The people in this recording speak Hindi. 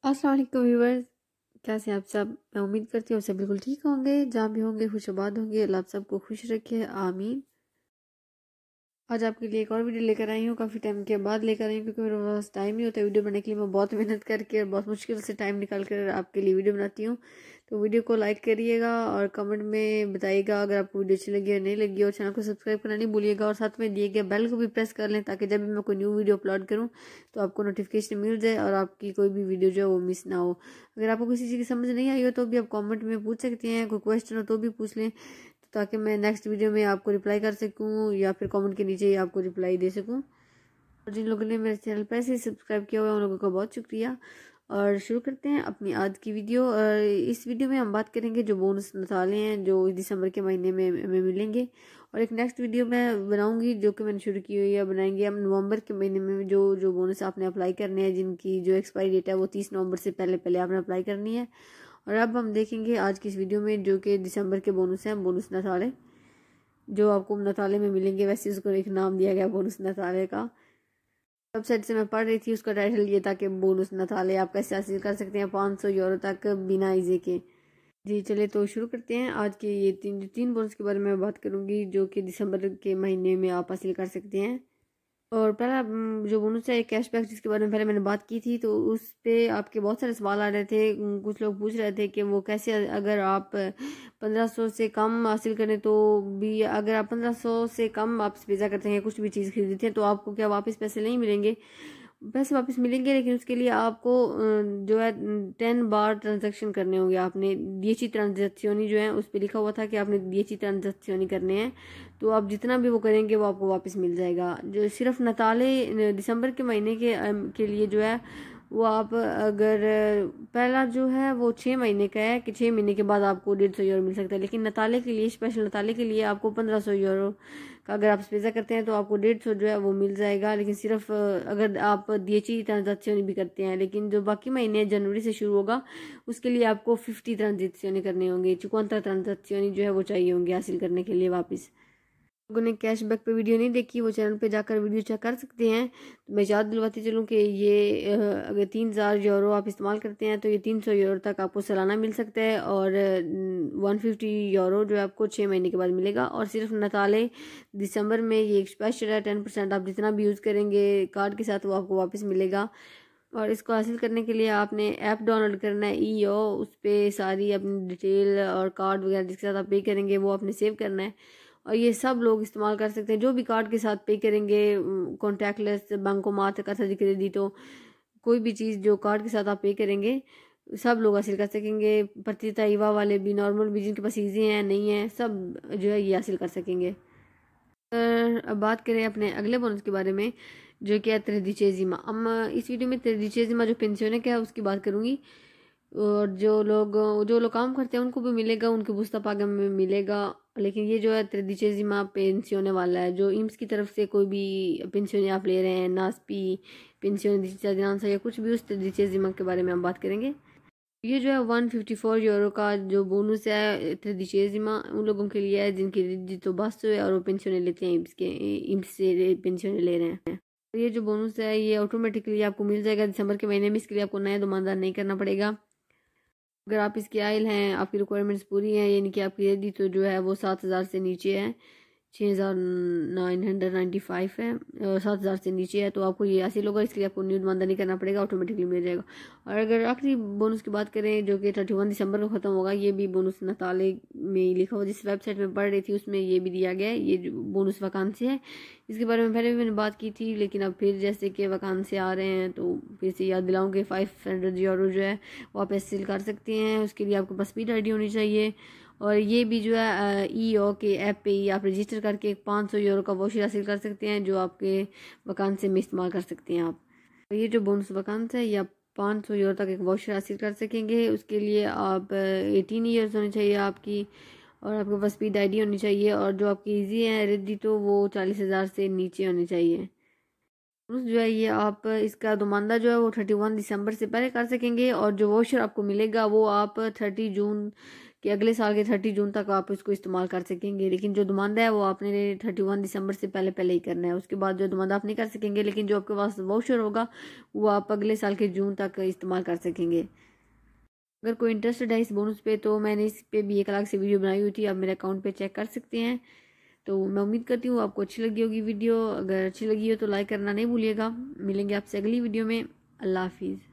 अस्सलाम वालेकुम व्यूअर्स, कैसे हैं आप सब। मैं उम्मीद करती हूँ सब बिल्कुल ठीक होंगे, जहाँ भी होंगे खुशआबाद होंगे। अल्लाह आप सबको खुश रखे, आमीन। आज आपके लिए एक और वीडियो लेकर आई हूँ, काफ़ी टाइम के बाद लेकर आई हूँ क्योंकि मेरे पास टाइम नहीं होता वीडियो बनाने के लिए। मैं बहुत मेहनत करके और बहुत मुश्किल से टाइम निकाल कर आपके लिए वीडियो बनाती हूँ। तो वीडियो को लाइक करिएगा और कमेंट में बताइएगा अगर आपको वीडियो अच्छी लगी और नहीं लगी, और चैनल को सब्सक्राइब करना नहीं भूलिएगा और साथ में दिए गए बेल को भी प्रेस कर लें ताकि जब भी मैं कोई न्यू वीडियो अपलोड करूँ तो आपको नोटिफिकेशन मिल जाए और आपकी कोई भी वीडियो जो है वो मिस ना हो। अगर आपको किसी चीज़ की समझ नहीं आई हो तो भी आप कॉमेंट में पूछ सकते हैं, कोई क्वेश्चन हो तो भी पूछ लें ताकि मैं नेक्स्ट वीडियो में आपको रिप्लाई कर सकूं या फिर कमेंट के नीचे ही आपको रिप्लाई दे सकूं। और जिन लोगों ने मेरे चैनल पर से सब्सक्राइब किया हुआ है उन लोगों का बहुत शुक्रिया। और शुरू करते हैं अपनी आज की वीडियो। और इस वीडियो में हम बात करेंगे जो बोनस मसाले हैं जो दिसंबर के महीने में हमें मिलेंगे। और एक नेक्स्ट वीडियो मैं बनाऊंगी जो कि मैंने शुरू की हुई है, बनाएंगे हम नवंबर के महीने में जो जो बोनस आपने अप्लाई करने हैं, जिनकी जो एक्सपायरी डेट है वो 30 नवंबर से पहले पहले आपने अप्लाई करनी है। और अब हम देखेंगे आज की इस वीडियो में जो कि दिसंबर के बोनस हैं, बोनस नताले जो आपको नताले में मिलेंगे। वैसे उसको एक नाम दिया गया बोनस नताले का। वेबसाइट से मैं पढ़ रही थी, उसका टाइटल ये था कि बोनस नताले आप कैसे हासिल कर सकते हैं 500 यूरो तक बिना ईजे के। जी चलिए तो शुरू करते हैं। आज के ये तीन बोनस के बारे में मैं बात करूंगी जो कि दिसंबर के महीने में आप हासिल कर सकते हैं। और पहला जो बोनस है कैशबैक, जिसके बारे में पहले मैंने बात की थी, तो उस पे आपके बहुत सारे सवाल आ रहे थे। कुछ लोग पूछ रहे थे कि वो कैसे, अगर आप 1500 से कम हासिल करें तो भी, अगर आप 1500 से कम आप पिज़्ज़ा करते हैं, कुछ भी चीज़ खरीदते हैं, तो आपको क्या वापस पैसे नहीं मिलेंगे? पैसे वापस मिलेंगे, लेकिन उसके लिए आपको जो है 10 बार ट्रांजैक्शन करने होंगे। आपने DHI ट्रांजैक्शनी जो है उस पर लिखा हुआ था कि आपने DHI ट्रांजैक्शनी करने हैं, तो आप जितना भी वो करेंगे वो आपको वापस मिल जाएगा। जो सिर्फ नताले दिसंबर के महीने के लिए जो है वो आप, अगर पहला जो है वो 6 महीने का है कि 6 महीने के बाद आपको 150 यूरो मिल सकता है, लेकिन नताले के लिए, स्पेशल नताले के लिए आपको 1500 यूरो का अगर आप पिज़्ज़ा करते हैं तो आपको 150 जो है वो मिल जाएगा। लेकिन सिर्फ अगर आप DHI ट्रांजैक्शन भी करते हैं, लेकिन जो बाकी महीने जनवरी से शुरू होगा उसके लिए आपको 50 ट्रांजैक्शन करने होंगे। 54 ट्रांजैक्शन जो है वो चाहिए होंगे हासिल करने के लिए वापस। लोगों ने कैशबैक पे वीडियो नहीं देखी वो चैनल पे जाकर वीडियो चेक कर सकते हैं। तो मैं याद दिलवाती चलूँ कि ये अगर 3000 यूरो आप इस्तेमाल करते हैं तो ये 300 यूरो तक आपको सालाना मिल सकता है, और 150 यूरो जो है आपको 6 महीने के बाद मिलेगा। और सिर्फ नताले दिसंबर में ये एक स्पेशल है, 10% आप जितना भी यूज़ करेंगे कार्ड के साथ वो आपको वापस मिलेगा। और इसको हासिल करने के लिए आपने ऐप डाउनलोड करना है EO, उस पर सारी अपनी डिटेल और कार्ड वगैरह जिसके साथ आप पे करेंगे वो आपने सेव करना है। और ये सब लोग इस्तेमाल कर सकते हैं जो भी कार्ड के साथ पे करेंगे, कॉन्टैक्टलेस बैंकोमात का क्रेडिट, कोई भी चीज़ जो कार्ड के साथ आप पे करेंगे सब लोग हासिल कर सकेंगे। प्रतिता युवा वाले भी, नॉर्मल भी, जिनके पास ईजी हैं नहीं है, सब जो है ये हासिल कर सकेंगे। अब बात करें अपने अगले बोनस के बारे में जो कि है त्रेदिचेजिमा। अब इस वीडियो में त्रेदिचेजिमा जो पेंशन है उसकी बात करूंगी। और जो लोग काम करते हैं उनको भी मिलेगा, उनके पुस्तापागम में मिलेगा। लेकिन ये जो है त्रेदिचेजिमा पेंसियोने वाला है, जो इम्स की तरफ से कोई भी पेंशन आप ले रहे हैं, नास्पी पेंशन या कुछ भी, उस त्रेदिचेजिमा के बारे में हम बात करेंगे। ये जो है 154 यूरो का जो बोनस है त्रेदिचेजिमा उन लोगों के लिए है जिनकी रिजितो बास्तु है और वो पेंशन लेते हैं, इम्स से पेंशन ले रहे हैं। तो ये जो बोनस है ये ऑटोमेटिकली आपको मिल जाएगा दिसंबर के महीने में। इसके लिए आपको नया दुकानदार नहीं करना पड़ेगा। अगर आप इसके आयल हैं, आपकी रिक्वायरमेंट्स पूरी हैं, यानी कि आपकी रेडी तो जो है वो 7000 से नीचे है, 6995 है, और 7000 से नीचे है, तो आपको ये हासिल होगा। इसके लिए आपको न्यू दुकानदार नहीं करना पड़ेगा, ऑटोमेटिकली मिल जाएगा। और अगर आखिरी बोनस की बात करें जो कि 31 दिसंबर को ख़त्म होगा, ये भी बोनस नताले में ही लिखा हुआ, जिस वेबसाइट में पढ़ रही थी उसमें ये भी दिया गया है। ये जो बोनस वैकेंसी है इसके बारे में पहले भी मैंने बात की थी, लेकिन अब फिर जैसे कि वैकेंसी आ रहे हैं तो फिर से याद दिलाऊँ कि 500 यूरो जो है वो आप हासिल कर सकते हैं। उसके लिए आपके पास स्पीड ID होनी चाहिए। और ये भी जो है EO के ऐप पे ही आप रजिस्टर करके 500 यूरो का वाउचर हासिल कर सकते हैं जो आपके वैकेंसी में इस्तेमाल कर सकते हैं आप। तो ये जो बोनस वैकेंसी है ये आप 500 यूरो तक एक वाउचर हासिल कर सकेंगे। उसके लिए आप 18 ईयर्स होनी चाहिए आपकी, और आपके पास स्पीड ID होनी चाहिए, और जो आपकी ईजी है रिद्धि तो वो 40,000 से नीचे होनी चाहिए। जो है ये आप इसका दुमानदा जो है वो 31 दिसंबर से पहले कर सकेंगे, और जो वॉशर आपको मिलेगा वो आप 30 जून के अगले साल के 30 जून तक आप इसको इस्तेमाल कर सकेंगे। लेकिन जो दुमानदा है वो आपने 31 दिसंबर से पहले पहले ही करना है, उसके बाद जो दुमानदा आप नहीं कर सकेंगे। लेकिन जो आपके पास वॉशर होगा वो आप अगले साल के जून तक इस्तेमाल कर सकेंगे। अगर कोई इंटरेस्टेड है इस बोनस पे तो मैंने इस पे भी एक अलग से वीडियो बनाई हुई थी, आप मेरे अकाउंट पे चेक कर सकते हैं। तो मैं उम्मीद करती हूँ आपको अच्छी लगी होगी वीडियो। अगर अच्छी लगी हो तो लाइक करना नहीं भूलिएगा। मिलेंगे आपसे अगली वीडियो में। अल्लाह हाफिज़।